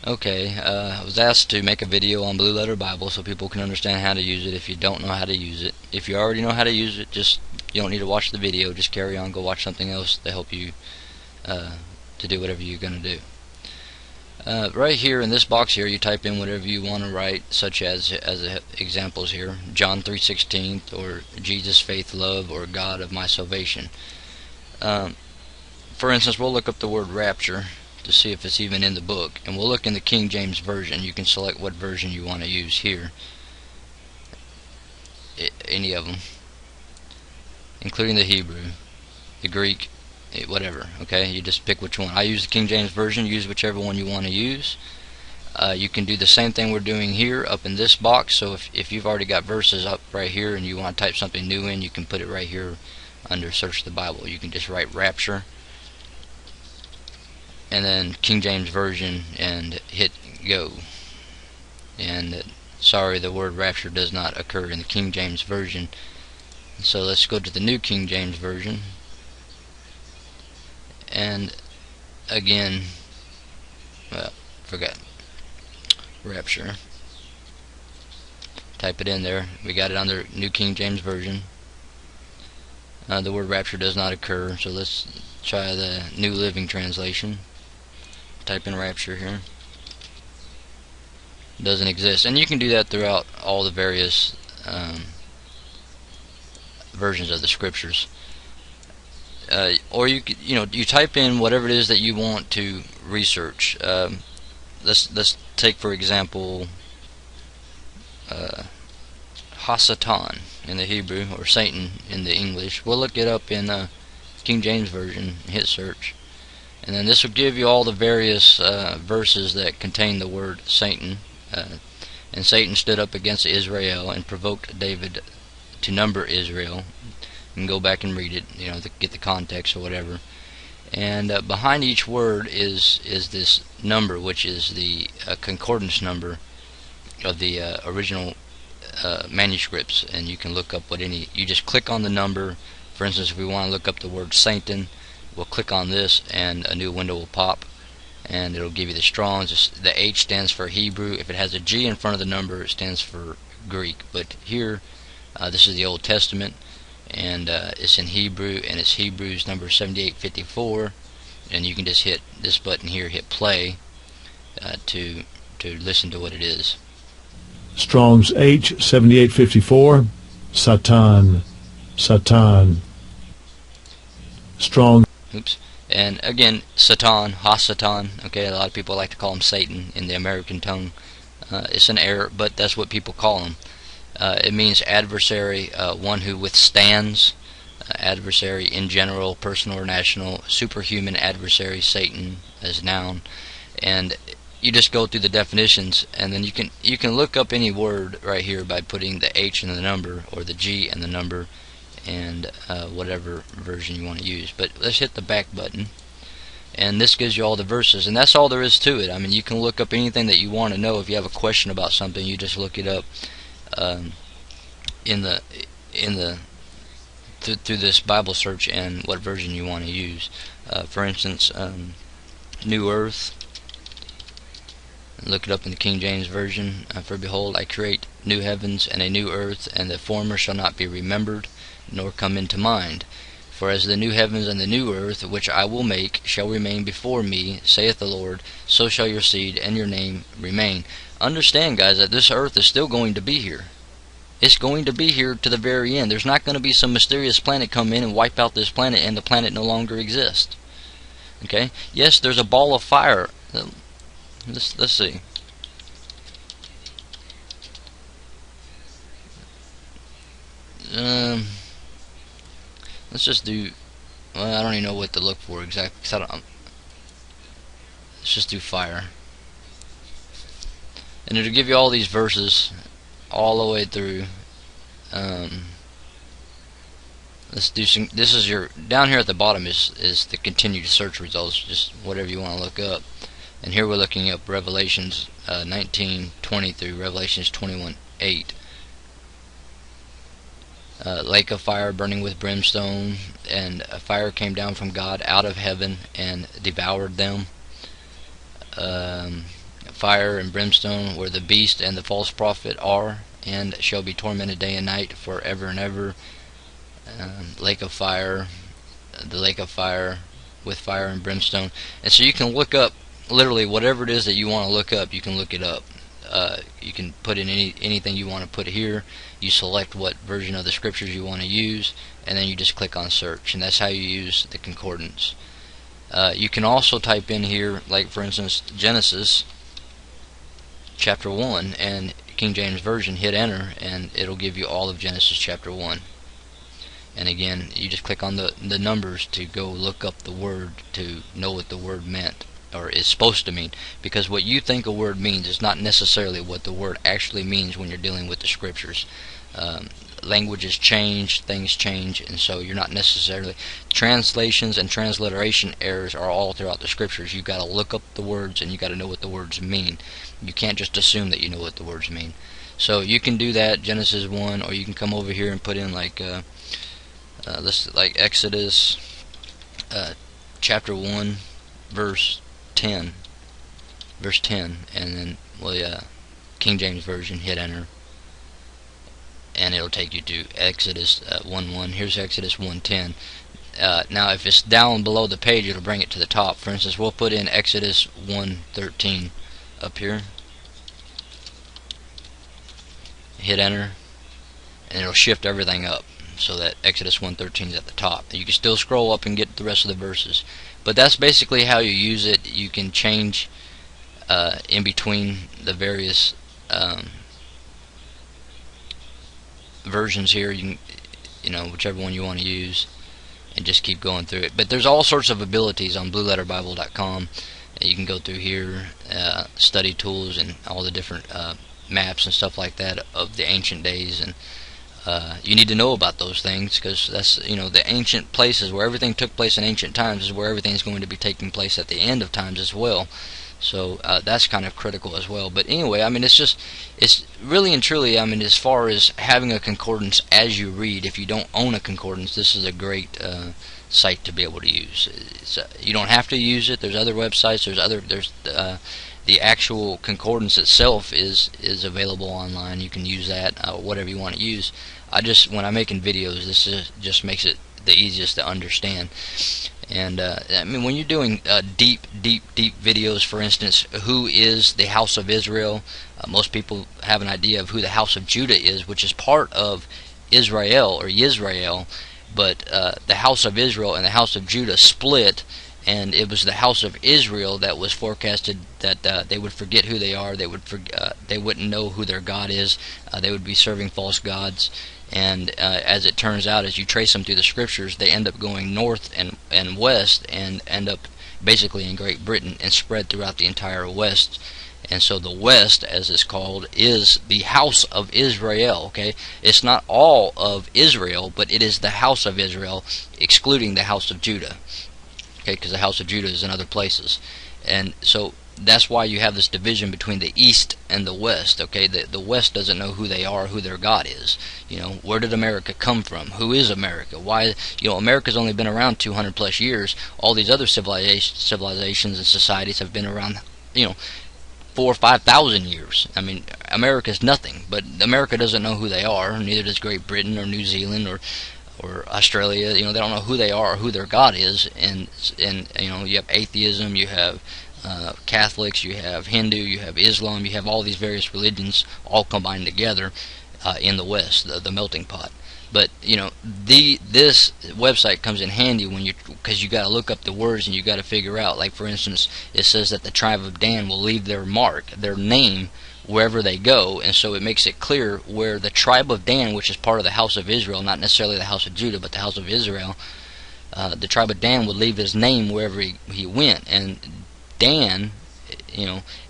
Okay, I was asked to make a video on Blue Letter Bible so people can understand how to use it if you don't know how to use it. If you already know how to use it, you don't need to watch the video, just carry on, go watch something else to help you to do whatever you're going to do. Right here in this box here, you type in whatever you want to write, such as examples here, John 3:16, or Jesus, faith, love, or God of my salvation. For instance, we'll look up the word rapture to see if it's even in the book, and we'll look in the King James Version. You can select what version you want to use here, any of them, including the Hebrew, the Greek, whatever. Okay, you just pick which one. I use the King James Version. Use whichever one you want to use. You can do the same thing we're doing here up in this box. So if you've already got verses up right here and you want to type something new in, you can put it right here under Search the Bible. You can just write rapture and then King James Version and hit go. And sorry, the word rapture does not occur in the King James Version. So let's go to the New King James Version, and again, well, forgot rapture. Type it in there. We got it under New King James Version. The word rapture does not occur, so let's try the New Living Translation. Type in rapture here. Doesn't exist, and you can do that throughout all the various versions of the scriptures. Or you type in whatever it is that you want to research. Let's take for example Hasatan in the Hebrew, or Satan in the English. We'll look it up in King James Version, hit search, and then this will give you all the various verses that contain the word Satan. And Satan stood up against Israel and provoked David to number Israel. You can go back and read it, to get the context or whatever. And behind each word is this number, which is the concordance number of the original manuscripts. And you can look up you just click on the number. For instance, if we want to look up the word Satan, we'll click on this and a new window will pop, and it'll give you the Strong's. The H stands for Hebrew. If it has a G in front of the number, it stands for Greek. But here, this is the Old Testament, and it's in Hebrew, and it's Hebrews number 7854, and you can just hit this button here, hit play, to listen to what it is. Strong's H 7854, Satan, Satan. Strong. Oops. And again, Satan, Hasatan. Okay, a lot of people like to call him Satan in the American tongue. It's an error, but that's what people call him. It means adversary, one who withstands. Adversary in general, personal or national. Superhuman adversary, Satan as noun. And you just go through the definitions, and then you can look up any word right here by putting the H in the number, or the G in the number, and whatever version you want to use. But let's hit the back button, and this gives you all the verses, and that's all there is to it. I mean, you can look up anything that you want to know. If you have a question about something, you just look it up through this Bible search and what version you want to use. For instance, New Earth. Look it up in the King James Version. For behold, I create new heavens and a new earth, and the former shall not be remembered, nor come into mind. For as the new heavens and the new earth, which I will make, shall remain before me, saith the Lord, so shall your seed and your name remain. Understand, guys, that this earth is still going to be here. It's going to be here to the very end. There's not going to be some mysterious planet come in and wipe out this planet and the planet no longer exists. Okay? Yes, there's a ball of fire. Let's see. Let's just do. Well, I don't even know what to look for exactly. Let's just do fire, and it'll give you all these verses all the way through. Let's do some. This is your down here at the bottom is the continued search results. Just whatever you want to look up. And here we're looking up Revelations 19:20 through Revelations 21:8. Lake of fire burning with brimstone, and a fire came down from God out of heaven and devoured them. fire and brimstone, where the beast and the false prophet are, and shall be tormented day and night forever and ever. Lake of fire, the lake of fire with fire and brimstone. And so you can look up literally whatever it is that you want to look up. You can look it up. You can put in anything you want to put here. You select what version of the scriptures you want to use, and then you just click on search, and that's how you use the concordance. You can also type in here, like for instance Genesis chapter 1, and King James Version, hit enter, and it'll give you all of Genesis chapter 1. And again, you just click on the numbers to go look up the word to know what the word meant, or is supposed to mean, because what you think a word means is not necessarily what the word actually means when you're dealing with the scriptures. Languages change, things change, and so you're not necessarily, translations and transliteration errors are all throughout the scriptures. You've got to look up the words, and you got to know what the words mean. You can't just assume that you know what the words mean. So you can do that, Genesis 1, or you can come over here and put in like Exodus chapter 1 verse 10, and then King James Version, hit enter, and it'll take you to Exodus 1:1. Here's Exodus 1:10. Now if it's down below the page, it'll bring it to the top. For instance, we'll put in Exodus 1:13 up here, hit enter, and it'll shift everything up so that Exodus 1:13 is at the top. You can still scroll up and get the rest of the verses, but that's basically how you use it. You can change in between the various versions here. You can, whichever one you want to use, and just keep going through it. But there's all sorts of abilities on BlueLetterBible.com. You can go through here, study tools, and all the different maps and stuff like that of the ancient days, and you need to know about those things, because that's the ancient places where everything took place in ancient times is where everything's going to be taking place at the end of times as well. So that's kind of critical as well. But anyway, I mean, it's really and truly, I mean, as far as having a concordance as you read, if you don't own a concordance, this is a great site to be able to use. You don't have to use it. There's other websites. There's the actual concordance itself is available online. You can use that, whatever you want to use. When I'm making videos, this just makes it the easiest to understand. And I mean, when you're doing deep videos, for instance, who is the house of Israel? Most people have an idea of who the house of Judah is, which is part of Israel or Yisrael, but the house of Israel and the house of Judah split, and it was the house of Israel that was forecasted that they would forget who they are. They wouldn't know who their God is. They would be serving false gods. And as it turns out, as you trace them through the scriptures, they end up going north and west, and end up basically in Great Britain and spread throughout the entire west. And so the west, as it's called, is the house of Israel. Okay, it's not all of Israel, but it is the house of Israel, excluding the house of Judah. Okay, because the house of Judah is in other places. And so that's why you have this division between the east and the west. Okay, the west doesn't know who they are, who their God is. Where did America come from? Who is America? Why? America's only been around 200 plus years. All these other civilizations and societies have been around 4,000 or 5,000 years. I mean, America's nothing, but America doesn't know who they are. Neither does Great Britain or New Zealand or Australia. They don't know who they are or who their God is. And you have atheism, you have Catholics, you have Hindu, you have Islam, you have all these various religions all combined together in the West, the melting pot. But this website comes in handy because you got to look up the words, and you got to figure out. Like for instance, it says that the tribe of Dan will leave their mark, their name, wherever they go, and so it makes it clear where the tribe of Dan, which is part of the house of Israel, not necessarily the house of Judah, but the house of Israel, the tribe of Dan would leave his name wherever he went. And Dan,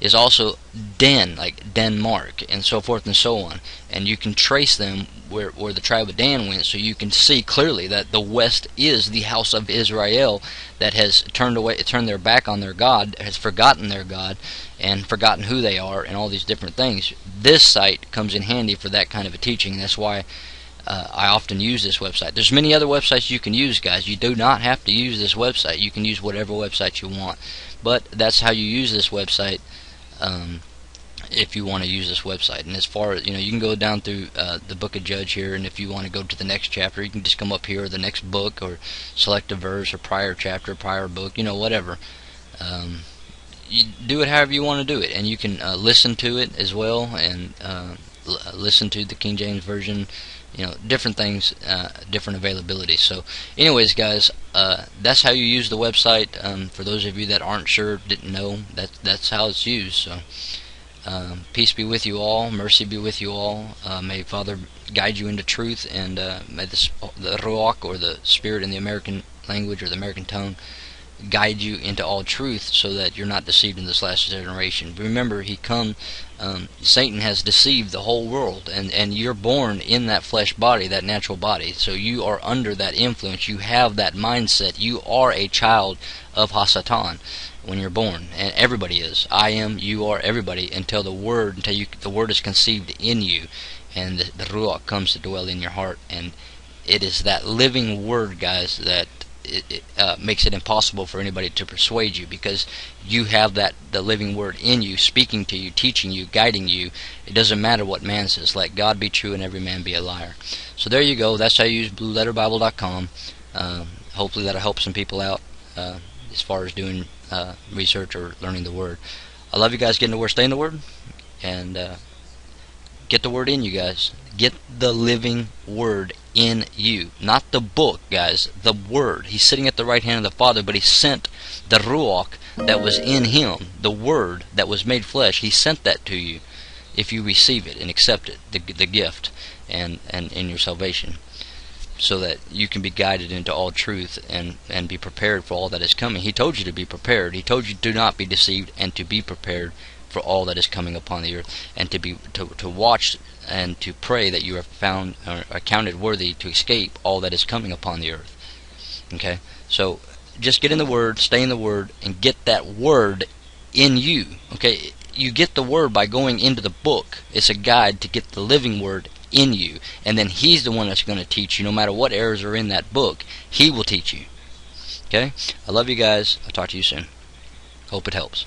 is also Den, like Denmark, and so forth and so on. And you can trace them where the tribe of Dan went, so you can see clearly that the West is the house of Israel that has turned their back on their God, has forgotten their God, and forgotten who they are, and all these different things. This site comes in handy for that kind of a teaching. That's why I often use this website. There's many other websites you can use, guys. You do not have to use this website. You can use whatever website you want. But that's how you use this website if you want to use this website. And as far as, you can go down through the book of Judge here, and if you want to go to the next chapter, you can just come up here, or the next book, or select a verse, or prior chapter, prior book, whatever. You do it however you want to do it, and you can listen to it as well, and listen to the King James Version, different things, different availability. So anyways, guys, that's how you use the website. For those of you that aren't sure, didn't know, that's how it's used. So peace be with you all, mercy be with you all. May Father guide you into truth, and may the Ruach, or the Spirit in the American language, or the American tongue, guide you into all truth, so that you're not deceived in this last generation. Remember, Satan has deceived the whole world, and you're born in that flesh body, that natural body, so you are under that influence. You have that mindset. You are a child of Hasatan when you're born, and everybody is. I am, you are, everybody, until the word is conceived in you, and the Ruach comes to dwell in your heart. And it is that living word, guys, that it makes it impossible for anybody to persuade you, because you have the living word in you, speaking to you, teaching you, guiding you. It doesn't matter what man says. Let God be true and every man be a liar. So there you go. That's how you use BlueLetterBible.com. Hopefully that'll help some people out as far as doing research or learning the word. I love you guys. Get in the word, stay in the word, and get the word in you, guys. Get the living word in you. Not the book, guys. The word. He's sitting at the right hand of the Father, but he sent the Ruach that was in him, the word that was made flesh. He sent that to you if you receive it and accept it, the gift, and in your salvation, so that you can be guided into all truth and be prepared for all that is coming. He told you to be prepared. He told you to not be deceived, and to be prepared for all that is coming upon the earth, and to watch and to pray that you are found or accounted worthy to escape all that is coming upon the earth. Okay, so just get in the word, stay in the word, and get that word in you. Okay, you get the word by going into the book. It's a guide to get the living word in you, and then he's the one that's going to teach you. No matter what errors are in that book, he will teach you. Okay, I love you guys. I'll talk to you soon. Hope it helps.